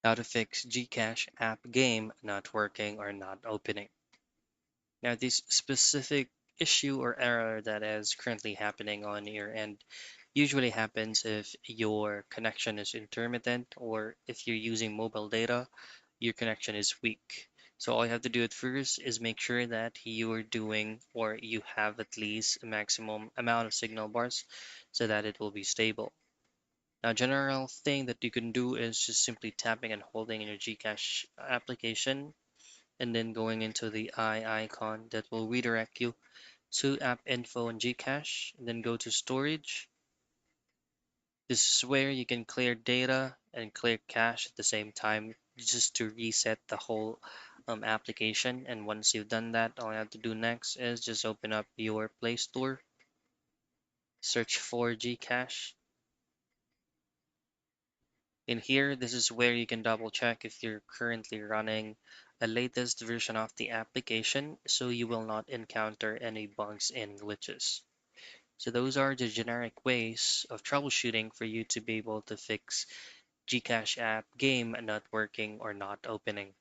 How to fix Gcash app game not working or not opening. Now, this specific issue or error that is currently happening on your end usually happens if your connection is intermittent or if you're using mobile data, your connection is weak. So all you have to do at first is make sure that you're doing or you have at least a maximum amount of signal bars so that it will be stable. Now, general thing that you can do is just simply tapping and holding in your Gcash application and then going into the eye icon that will redirect you to app info and Gcash, and then go to storage. This is where you can clear data and clear cache at the same time just to reset the whole application. And once you've done that, all you have to do next is just open up your Play Store, search for Gcash. In here, this is where you can double check if you're currently running a latest version of the application so you will not encounter any bugs and glitches. So those are the generic ways of troubleshooting for you to be able to fix Gcash app game not working or not opening.